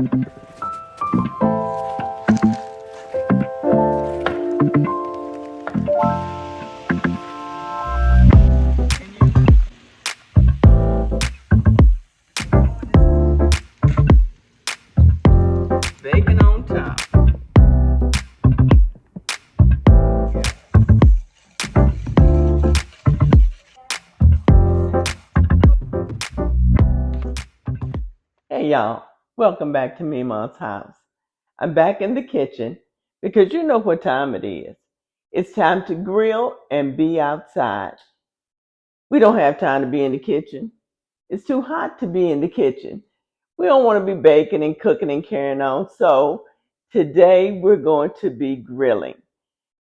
Bacon on top. Hey y'all, welcome back to Mima's house. I'm back in the kitchen because you know what time it is. It's time to grill and be outside. We don't have time to be in the kitchen. It's too hot to be in the kitchen. We don't want to be baking and cooking and carrying on. So today we're going to be grilling.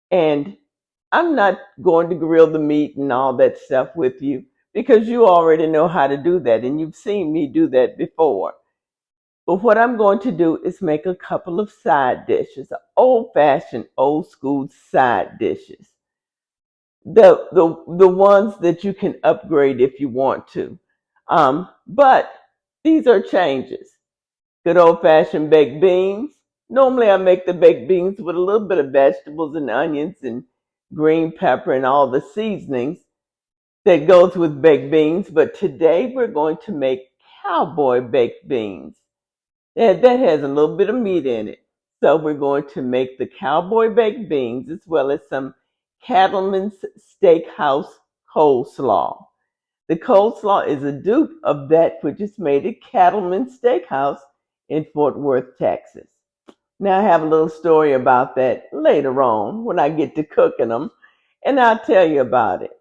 And I'm not going to grill the meat and all that stuff with you because you already know how to do that and you've seen me do that before. But what I'm going to do is make a couple of side dishes, old-fashioned, old-school side dishes. The ones that you can upgrade if you want to. But these are changes. Good old-fashioned baked beans. Normally I make the baked beans with a little bit of vegetables and onions and green pepper and all the seasonings that goes with baked beans. But today we're going to make cowboy baked beans. That has a little bit of meat in it. So we're going to make the cowboy baked beans as well as some Cattleman's Steakhouse Coleslaw. The coleslaw is a dupe of that which is made at Cattleman Steakhouse in Fort Worth, Texas. Now I have a little story about that later on when I get to cooking them, and I'll tell you about it.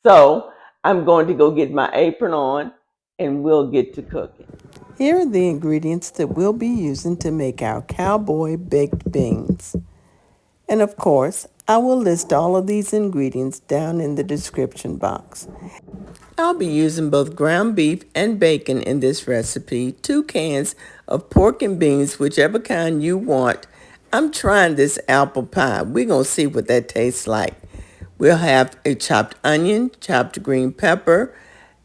So I'm going to go get my apron on and we'll get to cooking. Here are the ingredients that we'll be using to make our cowboy baked beans. And of course, I will list all of these ingredients down in the description box. I'll be using both ground beef and bacon in this recipe, 2 cans of pork and beans, whichever kind you want. I'm trying this apple pie. We're going to see what that tastes like. We'll have a chopped onion, chopped green pepper,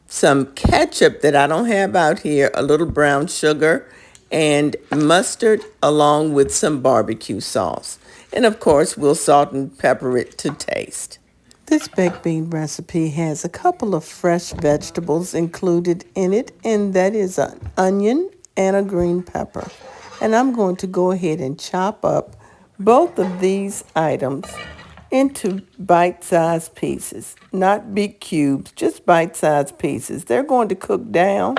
some ketchup that I don't have out here, a little brown sugar, and mustard along with some barbecue sauce. And of course, we'll salt and pepper it to taste. This baked bean recipe has a couple of fresh vegetables included in it, and that is an onion and a green pepper. And I'm going to go ahead and chop up both of these items into bite-sized pieces, not big cubes, just bite-sized pieces. They're going to cook down,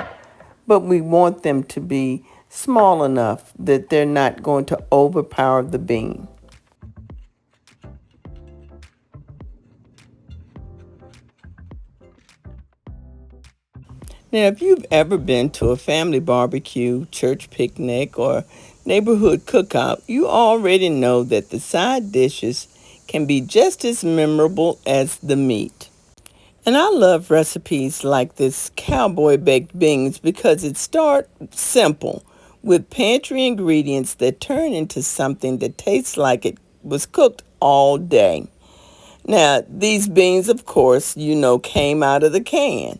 but we want them to be small enough that they're not going to overpower the bean. Now, if you've ever been to a family barbecue, church picnic, or neighborhood cookout, you already know that the side dishes can be just as memorable as the meat. And I love recipes like this cowboy baked beans because it starts simple with pantry ingredients that turn into something that tastes like it was cooked all day. Now, these beans, of course, came out of the can.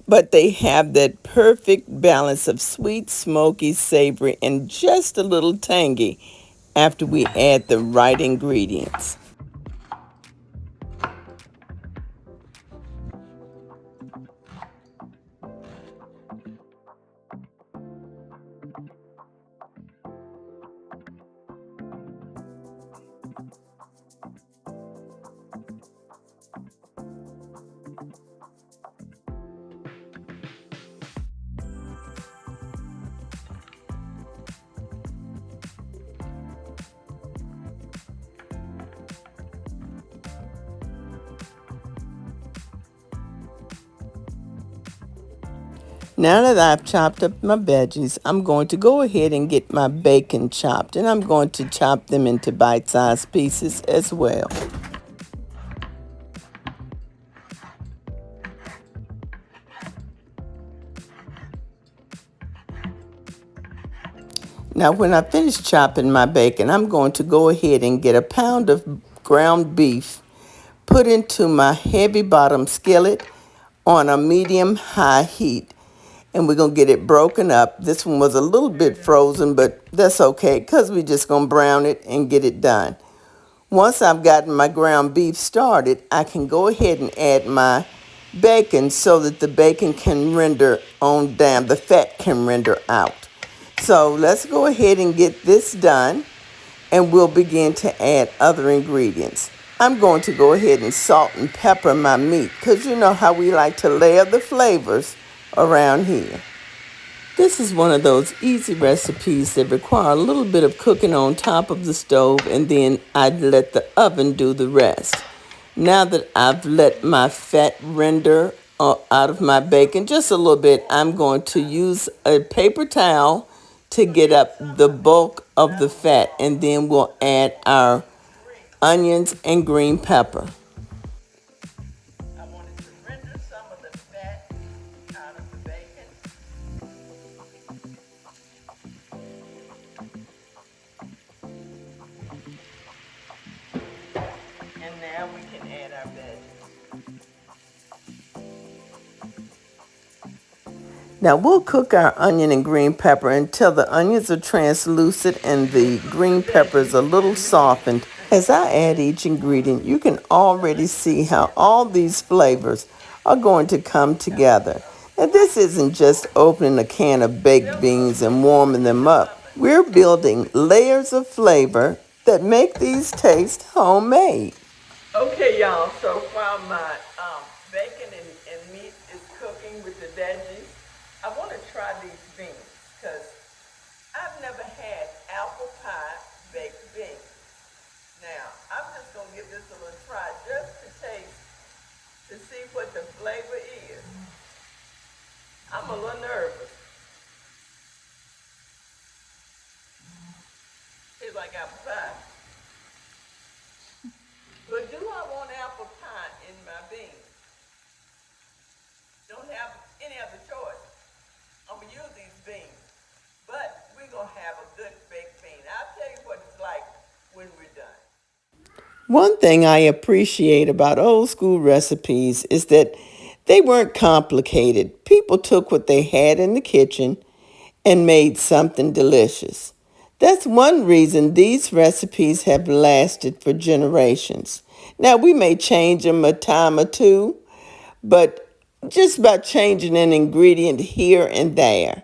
But they have that perfect balance of sweet, smoky, savory, and just a little tangy after we add the right ingredients. Now that I've chopped up my veggies, I'm going to go ahead and get my bacon chopped, and I'm going to chop them into bite-sized pieces as well. Now, when I finish chopping my bacon, I'm going to go ahead and get a pound of ground beef, put into my heavy bottom skillet on a medium-high heat. and we're going to get it broken up. This one was a little bit frozen, but that's okay because we're just going to brown it and get it done. Once I've gotten my ground beef started, I can go ahead and add my bacon so that the bacon can render on down, the fat can render out. So let's go ahead and get this done, and we'll begin to add other ingredients. I'm going to go ahead and salt and pepper my meat because you know how we like to layer the flavors around here. This is one of those easy recipes that require a little bit of cooking on top of the stove, and then I'd let the oven do the rest. Now that I've let my fat render out of my bacon just a little bit, I'm going to use a paper towel to get up the bulk of the fat, and then we'll add our onions and green pepper. I wanted to render some of the fat out of the bacon. And now we can add our veggies. Now we'll cook our onion and green pepper until the onions are translucent and the green pepper is a little softened. As I add each ingredient, you can already see how all these flavors are going to come together. And this isn't just opening a can of baked beans and warming them up. We're building layers of flavor that make these taste homemade. Okay, y'all, so while my bacon and meat is cooking with the veggies, I want to try these beans because I've never had apple pie baked beans. Now, I'm just going to give this a little try just to taste, to see what the flavor is. I'm a little nervous. Tastes like apple pie. But do I want apple pie in my beans? Don't have any other choice. I'm going to use these beans. But we're going to have a good baked bean. I'll tell you what it's like when we're done. One thing I appreciate about old school recipes is that they weren't complicated. People took what they had in the kitchen and made something delicious. That's one reason these recipes have lasted for generations. Now, we may change them a time or two, but just about changing an ingredient here and there.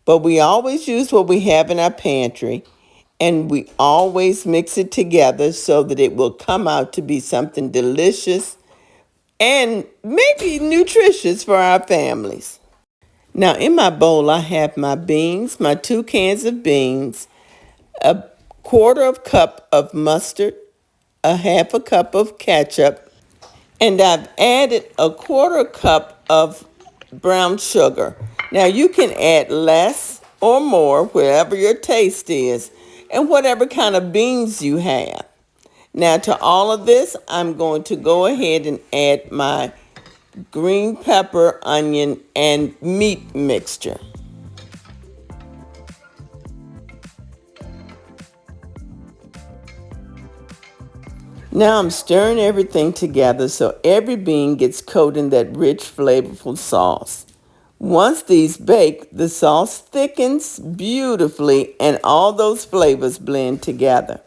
But we always use what we have in our pantry, and we always mix it together so that it will come out to be something delicious and maybe nutritious for our families. Now, in my bowl, I have my beans, my 2 cans of beans, a quarter of cup of mustard, a half a cup of ketchup, and I've added a quarter cup of brown sugar. Now, you can add less or more, wherever your taste is, and whatever kind of beans you have. Now, to all of this, I'm going to go ahead and add my green pepper, onion, and meat mixture. Now I'm stirring everything together so every bean gets coated in that rich, flavorful sauce. Once these bake, the sauce thickens beautifully and all those flavors blend together.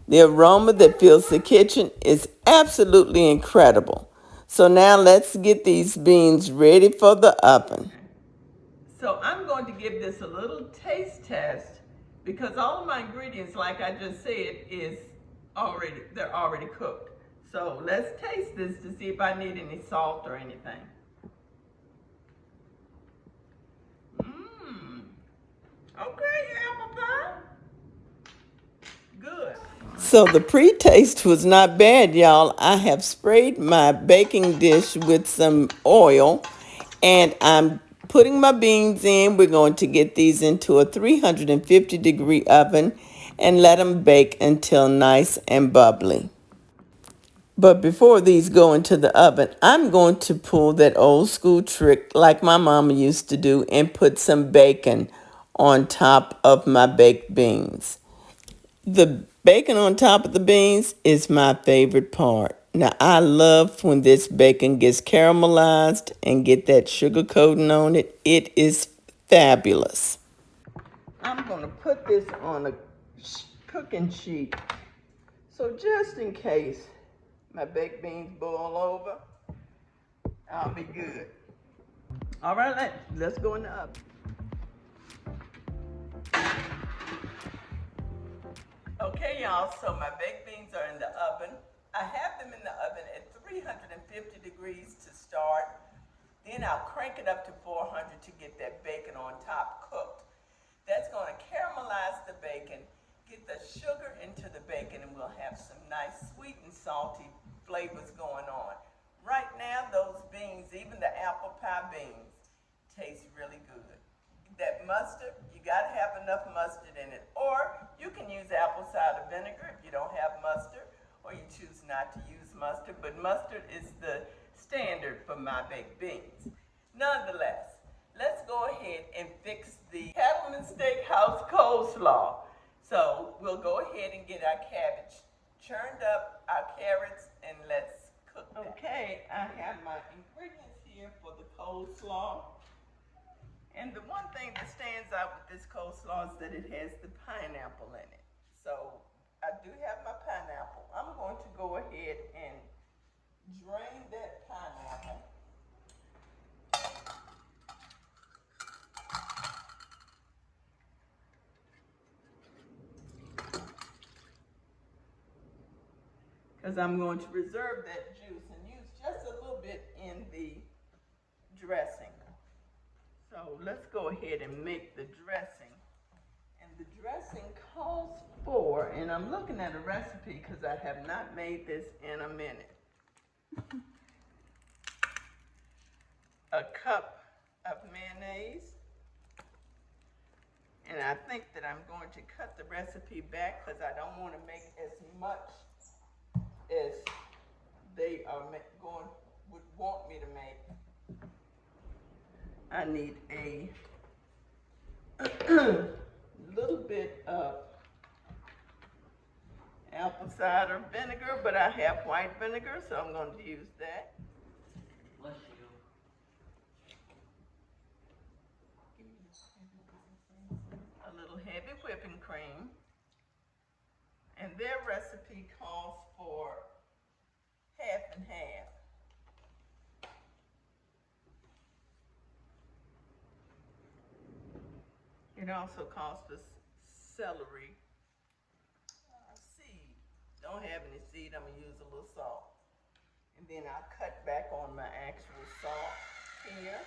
The aroma that fills the kitchen is absolutely incredible. So now let's get these beans ready for the oven. So I'm going to give this a little taste test because all of my ingredients, like I just said, they're already cooked. So let's taste this to see if I need any salt or anything. Okay, apple pie. Good. So the pre-taste was not bad, y'all. I have sprayed my baking dish with some oil, and I'm putting my beans in. We're going to get these into a 350-degree oven and let them bake until nice and bubbly. But before these go into the oven, I'm going to pull that old school trick like my mama used to do and put some bacon on top of my baked beans. The bacon on top of the beans is my favorite part. Now, I love when this bacon gets caramelized and get that sugar coating on it. It is fabulous. I'm going to put this on a cooking sheet. So just in case my baked beans boil over, I'll be good. All right, let's go in the oven. Okay, y'all, so my baked beans are in the oven. I have them in the oven at 350 degrees to start. Then I'll crank it up to 400 to get that bacon on top cooked. That's going to caramelize the bacon, get the sugar into the bacon, and we'll have some nice sweet and salty flavors going on. Right now, those beans, even the apple pie beans, taste really good. That mustard, you got to have enough mustard in it. Or you can use apple cider vinegar if you don't have mustard, or you choose not to use mustard. But mustard is the standard for my baked beans. Nonetheless, let's go ahead and fix the Cattleman Steakhouse Coleslaw. So we'll go ahead and get our cabbage churned up, our carrots, and let's cook that. Okay, I have my ingredients here for the coleslaw. And the one thing that stands out with this coleslaw is that it has the pineapple in it. So I do have my pineapple. I'm going to go ahead and drain that pineapple. Because I'm going to reserve that juice and use just a little bit in the dressing. So let's go ahead and make the dressing. And the dressing calls for, and I'm looking at a recipe because I have not made this in a minute, a cup of mayonnaise. And I think that I'm going to cut the recipe back because I don't want to make as much as they are would want me to make. I need a little bit of apple cider vinegar, but I have white vinegar, so I'm going to use that. Bless you. A little heavy whipping cream. And their recipe calls for half and half. It also calls for celery seed. Don't have any seed, I'm gonna use a little salt. And then I'll cut back on my actual salt here.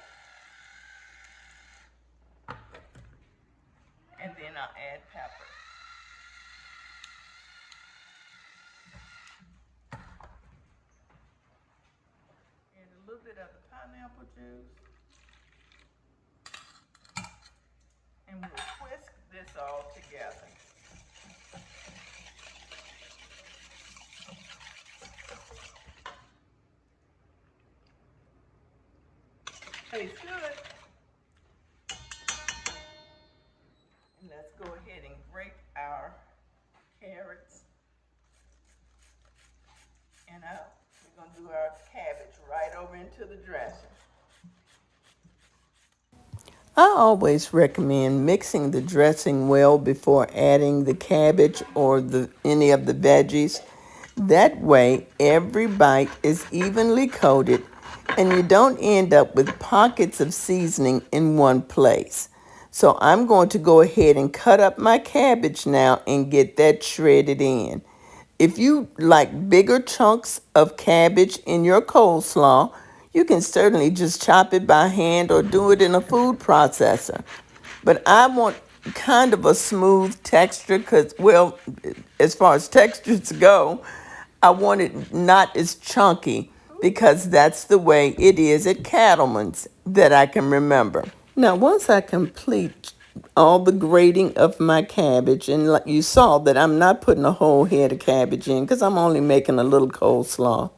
And then I'll add pepper. And a little bit of the pineapple juice. And we'll whisk this all together. Tastes good. And let's go ahead and grate our carrots. And we're going to do our cabbage right over into the dressing. I always recommend mixing the dressing well before adding the cabbage or any of the veggies. That way, every bite is evenly coated and you don't end up with pockets of seasoning in one place. So I'm going to go ahead and cut up my cabbage now and get that shredded in. If you like bigger chunks of cabbage in your coleslaw, you can certainly just chop it by hand or do it in a food processor. But I want kind of a smooth texture because, well, as far as textures go, I want it not as chunky because that's the way it is at Cattleman's that I can remember. Now, once I complete all the grating of my cabbage, and like you saw that I'm not putting a whole head of cabbage in because I'm only making a little coleslaw,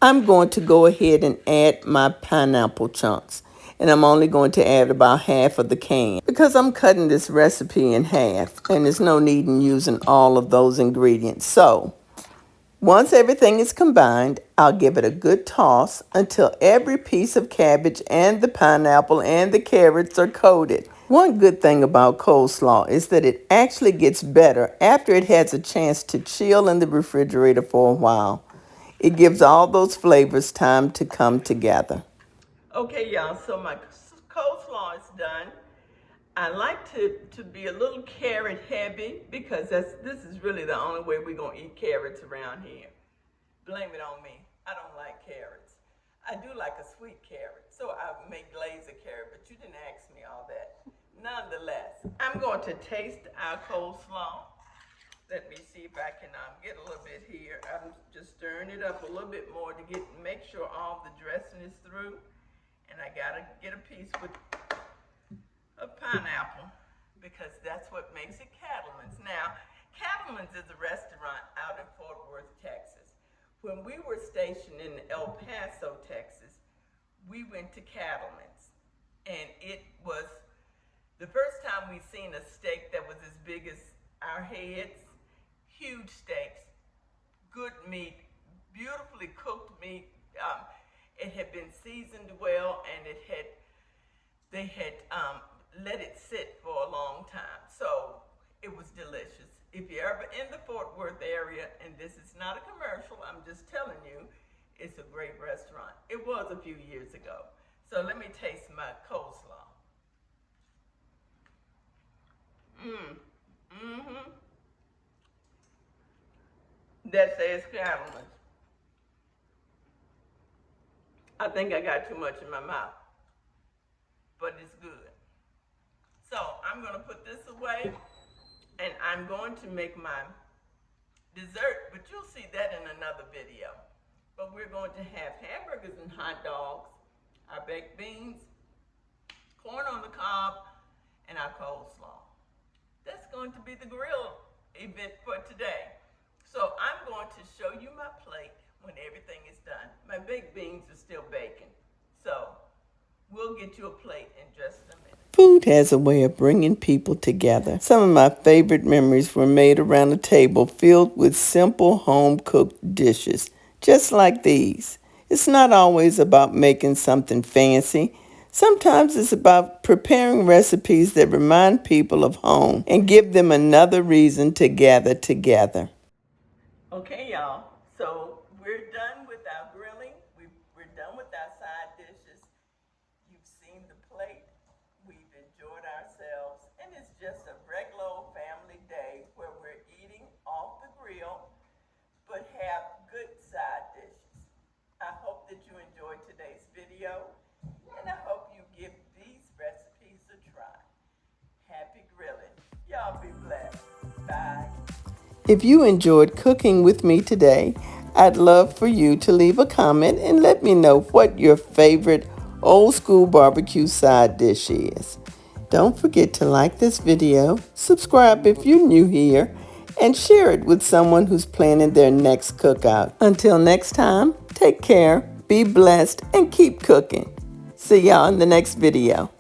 I'm going to go ahead and add my pineapple chunks. And I'm only going to add about half of the can because I'm cutting this recipe in half and there's no need in using all of those ingredients. So Once everything is combined, I'll give it a good toss until every piece of cabbage and the pineapple and the carrots are coated. One good thing about coleslaw is that it actually gets better after it has a chance to chill in the refrigerator for a while. It gives all those flavors time to come together. Okay, y'all, so my coleslaw is done. I like to be a little carrot heavy because this is really the only way we're going to eat carrots around here. Blame it on me. I don't like carrots. I do like a sweet carrot, so I make glaze a carrot, but you didn't ask me all that. Nonetheless, I'm going to taste our coleslaw. Let me see if I can get a little bit here. I'm just stirring it up a little bit more to make sure all the dressing is through. And I gotta get a piece with a pineapple because that's what makes it Cattleman's. Now, Cattleman's is a restaurant out in Fort Worth, Texas. When we were stationed in El Paso, Texas, we went to Cattleman's. And it was the first time we seen a steak that was as big as our heads. Huge steaks, good meat, beautifully cooked meat. It had been seasoned well, and they had let it sit for a long time. So it was delicious. If you're ever in the Fort Worth area, and this is not a commercial, I'm just telling you, it's a great restaurant. It was a few years ago. So let me taste my coleslaw. That says Cattleman. I think I got too much in my mouth, but it's good. So I'm going to put this away, and I'm going to make my dessert, but you'll see that in another video. But we're going to have hamburgers and hot dogs, our baked beans, corn on the cob, and our coleslaw. That's going to be the grill event for today. So I'm going to show you my plate when everything is done. My baked beans are still baking. So we'll get you a plate in just a minute. Food has a way of bringing people together. Some of my favorite memories were made around a table filled with simple home-cooked dishes, just like these. It's not always about making something fancy. Sometimes it's about preparing recipes that remind people of home and give them another reason to gather together. Okay, y'all, so we're done with our grilling. We're done with our side dishes. You've seen the plate. We've enjoyed ourselves. And it's just a regular old family day where we're eating off the grill, but have good side dishes. I hope that you enjoyed today's video, and I hope you give these recipes a try. Happy grilling. Y'all be blessed. Bye. If you enjoyed cooking with me today, I'd love for you to leave a comment and let me know what your favorite old school barbecue side dish is. Don't forget to like this video, subscribe if you're new here, and share it with someone who's planning their next cookout. Until next time, take care, be blessed, and keep cooking. See y'all in the next video.